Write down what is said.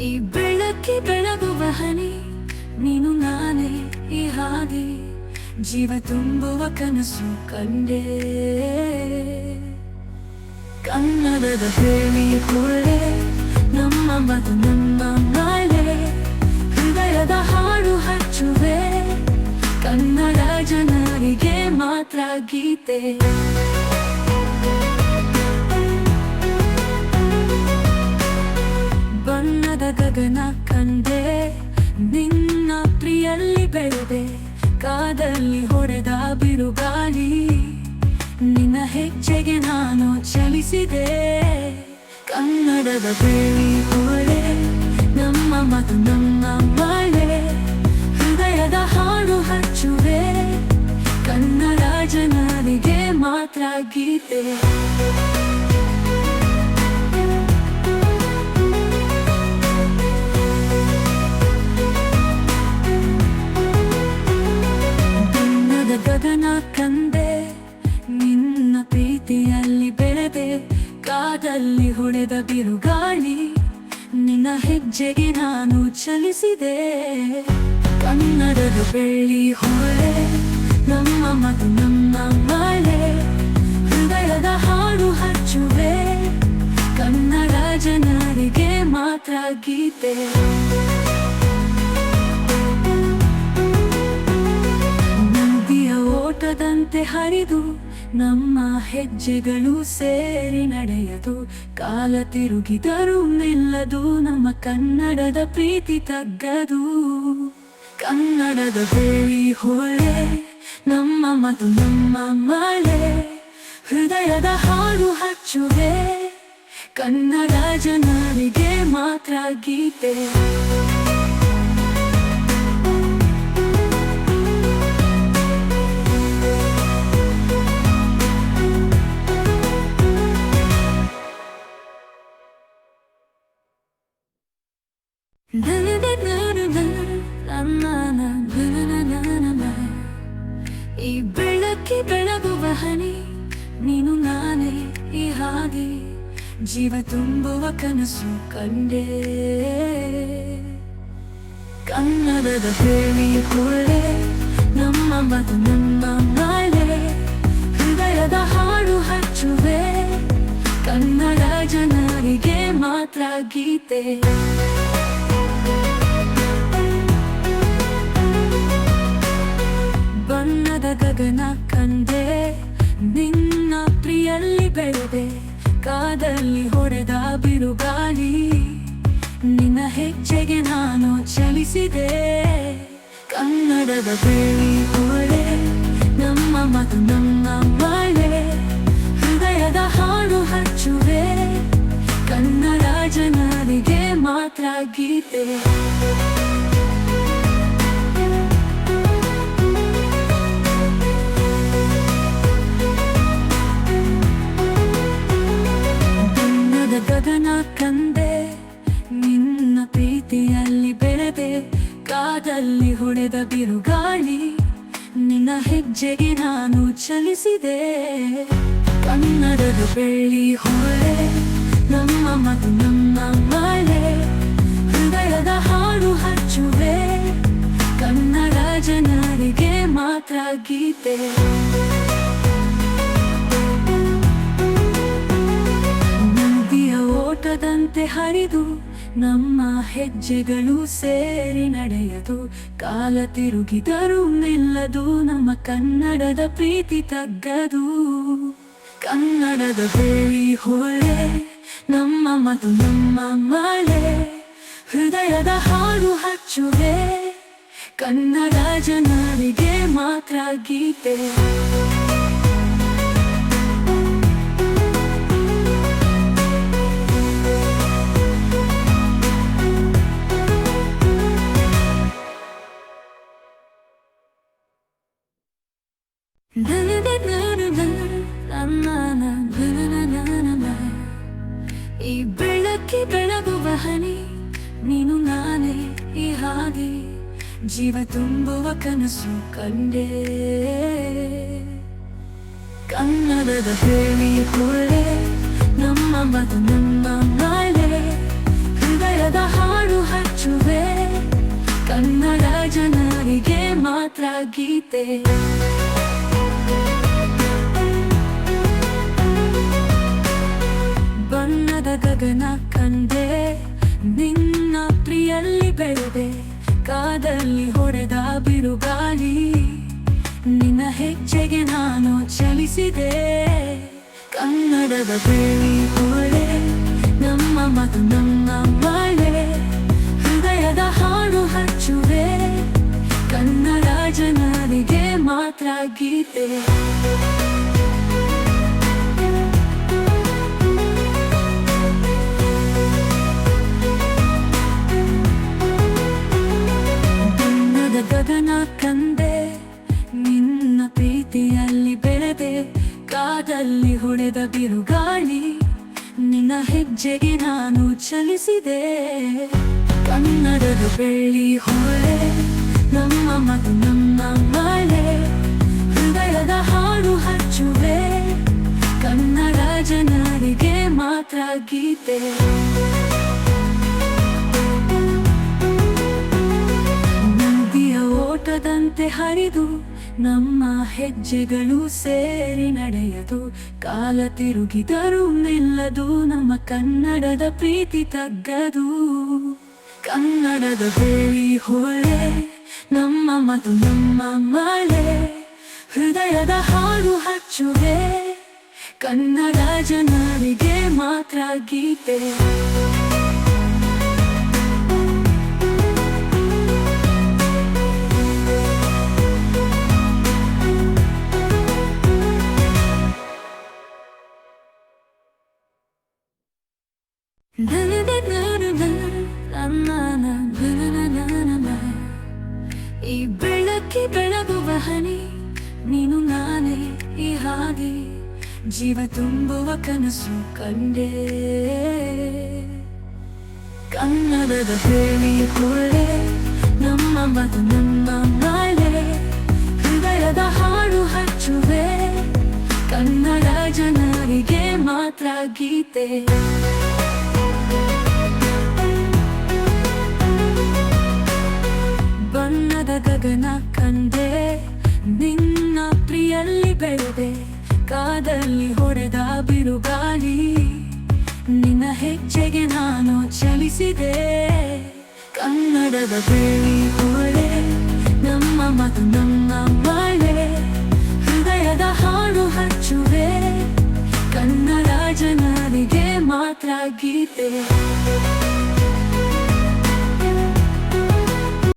ಈ ಬೆಳಕಿ ಬೆಳಗುವ ಹನಿ ನೀನು ನಾನೇ ಈ ಹಾದಿ ಜೀವ ತುಂಬುವ ಕನಸು ಕಂಡೆ ಕನ್ನಡದ ಹೇಳಿ ಹೊಳೆ ನಮ್ಮ ಮದು ನಮ್ಮ ನಾಳೆ ಹೃದಯದ ಹಾಡು ಹಚ್ಚುವೆ ಕನ್ನಡ ಜನರಿಗೆ ಮಾತ್ರ ಗೀತೆ ಬಣ್ಣದ ಗಗನ ಕಂಡೆ ನಿನ್ನ ಪ್ರಿಯಲ್ಲಿ ಬೆಳೆದೆ ಕಾದಲ್ಲಿ ಹೊಡೆದ ಬಿರುಗಾಳಿ ನಿನ್ನ ಹೆಜ್ಜೆಗೆ ನಾನು ಚಲಿಸಿದೆ ಕನ್ನಡದ ಬೇಳಿ ಹೊಳೆ ನಮ್ಮ ಮದು ನಮ್ಮ ಮಳೆ ಹೃದಯದ ಹಾಡು ಹಚ್ಚುವೆ ಕನ್ನಡ ಜನರಿಗೆ ಮಾತ್ರ ಗೀತೆ ಗಗನ ಕಂದೆ ನಿನ್ನ ಪ್ರೀತಿಯಲ್ಲಿ ಬೆಳೆದೆ ಕಾದಲ್ಲಿ ಹೊಡೆದ ಬಿರುಗಾಳಿ ನಿನ್ನ ಹೆಜ್ಜೆಗೆ ನಾನು ಚಲಿಸಿದೆ ಕನ್ನಡದ ಬೆಳ್ಳಿ ಹೊಳೆ ನಮ್ಮ ಮದು ನಮ್ಮ ಮಳೆ ಹೃದಯದ ಹಾಡು ಹಚ್ಚುವೆ ಕನ್ನಡ ಜನರಿಗೆ ಮಾತ್ರ ಗೀತೆ ಓಟದಂತೆ ಹರಿದು ನಮ್ಮ ಹೆಜ್ಜೆಗಳು ಸೇರಿ ನಡೆಯದು ಕಾಲ ತಿರುಗಿದರೂ ನಿಲ್ಲದು ನಮ್ಮ ಕನ್ನಡದ ಪ್ರೀತಿ ತಗ್ಗದು ಕನ್ನಡದ ಬೇಳಿ ಹೊಳೆ ನಮ್ಮ ಮದು ನಮ್ಮ ಮಳೆ ಹೃದಯದ ಹಾಡು ಹಚ್ಚುವೆ ಕನ್ನಡ ಜನರಿಗೆ ಮಾತ್ರ ಗೀತೆ ಈ ಬೆಳಕಿ ಬೆಳಗುವ ಹನಿ ನೀನು ನಾನೇ ಈ ಹಾದಿ ಜೀವ ತುಂಬುವ ಕನಸು ಕಂಡೆ ಕನ್ನಡದ ಬೇಳಿ ಹೊಳೆ ನಮ್ಮ ಮದು ನಮ್ಮ ಮಳೆ ಹೃದಯದ ಹಾಡು ಹಚ್ಚುವೆ ಕನ್ನಡ ಜನರಿಗೆ ಮಾತ್ರ ಗೀತೆ ಬಣ್ಣದ ಗಗನ ಕಂಡೆ ನಿನ್ನ ಪ್ರಿಯಲ್ಲಿ ಬೆಳೆದೆ ಕಾದಲ್ಲಿ ಹೊಡೆದ ಬಿರುಗಾಳಿ ನಿನ್ನ ಹೆಜ್ಜೆಗೆ ನಾನು ಚಲಿಸಿದೆ ಕನ್ನಡದ ಬೇಳಿ ಹೊಳೆ ನಮ್ಮ ಮದು ನಮ್ಮ ಮಳೆ ಹೃದಯದ ಹಾಡು ಹಚ್ಚುವೆ ಕನ್ನಡ ಜನರಿಗೆ ಮಾತ್ರ ಗೀತೆ ಗಗನ ಕಂದೆ ನಿನ್ನ ಪ್ರೀತಿಯಲ್ಲಿ ಬೆಳೆದೆ ಕಾದಲ್ಲಿ ಹೊಡೆದ ಬಿರುಗಾಳಿ ನಿನ್ನ ಹೆಜ್ಜೆಗೆ ನಾನು ಚಲಿಸಿದೆ ಕನ್ನಡದ ಬೆಳ್ಳಿ ಹೊಳೆ ನಮ್ಮ ಮದು ನಮ್ಮ ಮಳೆ ಹೃದಯದ ಹಾಡು ಹಚ್ಚುವೆ ಕನ್ನಡ ಜನರಿಗೆ ಮಾತ್ರ ಗೀತೆ ಓಟದಂತೆ ಹರಿದು ನಮ್ಮ ಹೆಜ್ಜೆಗಳು ಸೇರಿ ನಡೆಯದು ಕಾಲ ತಿರುಗಿದರೂ ನಿಲ್ಲದು ನಮ್ಮ ಕನ್ನಡದ ಪ್ರೀತಿ ತಗ್ಗದು ಕನ್ನಡದ ಬೇಳಿ ಹೊಳೆ ನಮ್ಮ ಮದು ನಮ್ಮ ಮಳೆ ಹೃದಯದ ಹಾಡು ಹಚ್ಚುವೆ ಕನ್ನಡ ಜನರಿಗೆ ಮಾತ್ರ ಗೀತೆ ಈ ಬೆಳಕಿ ಬೆಳಗುವ ಹನಿ ನೀನು ನಾನೇ ಈ ಹಾದಿ ಜೀವ ತುಂಬುವ ಕನಸು ಕಂಡೆ ಕನ್ನಡದ ಹೇಳಿ ಹೊಳೆ ನಮ್ಮ ಮದು ನಮ್ಮ ನಾಳೆ ಹೃದಯದ ಹಾಡು ಹಚ್ಚುವೆ ಕನ್ನಡ ಜನರಿಗೆ ಮಾತ್ರ ಗೀತೆ ಬಣ್ಣದ ಗಗನ ಕಂಡೆ ನಿನ್ನ ಪ್ರಿಯಲ್ಲಿ ಬೆಳೆದೆ ಕಾದಲ್ಲಿ ಹೊಡೆದ ಬಿರುಗಾಳಿ ನಿನ್ನ ಹೆಜ್ಜೆಗೆ ನಾನು ಚಲಿಸಿದೆ ಕನ್ನಡದ ಬೇಳಿ ಹೊಳೆ ನಮ್ಮ ಮದು ನಮ್ಮ ಮಳೆ ಹೃದಯದ ಹಾಡು ಹಚ್ಚುವೆ ಕನ್ನಡ ಜನರಿಗೆ ಮಾತ್ರ ಗೀತೆ ಗಗನ ಕಂದೆ ನಿನ್ನ ಪ್ರೀತಿಯಲ್ಲಿ ಬೆಳೆದೆ ಕಾದಲ್ಲಿ ಹೊಡೆದ ಬಿರುಗಾಳಿ ನಿನ್ನ ಹೆಜ್ಜೆಗೆ ನಾನು ಚಲಿಸಿದೆ ಕನ್ನಡದ ಬೆಳ್ಳಿ ಹೊಳೆ ನಮ್ಮ ಮದು ನಮ್ಮ ಮಳೆ ಹೃದಯದ ಹಾಡು ಹಚ್ಚುವೆ ಕನ್ನಡ ಜನರಿಗೆ ಮಾತ್ರ ಗೀತೆ ಓಟದಂತೆ ಹರಿದು ನಮ್ಮ ಹೆಜ್ಜೆಗಳು ಸೇರಿ ನಡೆಯದು ಕಾಲ ತಿರುಗಿದರೂ ನಿಲ್ಲದು ನಮ್ಮ ಕನ್ನಡದ ಪ್ರೀತಿ ತಗ್ಗದು ಕನ್ನಡದ ಬೇಳಿ ಹೊಳೆ ನಮ್ಮ ಮದು ನಮ್ಮ ಮಳೆ ಹೃದಯದ ಹಾಡು ಹಚ್ಚುವೆ ಕನ್ನಡ ಜನರಿಗೆ ಮಾತ್ರ ಗೀತೆ ಈ ಬೆಳಕಿ ಬೆಳಗುವ ಹನಿ ನೀನು ನಾನೇ ಈ ಹಾಗೆ ಜೀವ ತುಂಬುವ ಕನಸು ಕಂಡೆ ಕನ್ನಡದ ಹೇಳಿ ಹೊಳೆ ನಮ್ಮ ಮದು ನಮ್ಮ ಮಳೆ ಹೃದಯದ ಹಾಡು ಹಚ್ಚುವೆ ಕನ್ನಡ ಜನರಿಗೆ ಮಾತ್ರ ಗೀತೆ ಬಣ್ಣದ ಗಗನ ಕಂಡೆ ನಿನ್ನ ಪ್ರಿಯಲ್ಲಿ ಬೆಳೆದೆ ಕಾದಲ್ಲಿ ಹೊಡೆದ ಬಿರುಗಾಳಿ ನಿನ್ನ ಹೆಜ್ಜೆಗೆ ನಾನು ಚಲಿಸಿದೆ ಕನ್ನಡದ ಬೇಳಿ ಹೊಳೆ ನಮ್ಮ ಮದು ನಮ್ಮ ಮಳೆ ಹೃದಯದ ಹಾಡು ಹಚ್ಚುವೆ ಕನ್ನಡ ಜನರಿಗೆ ಮಾತ್ರ ಗೀತೆ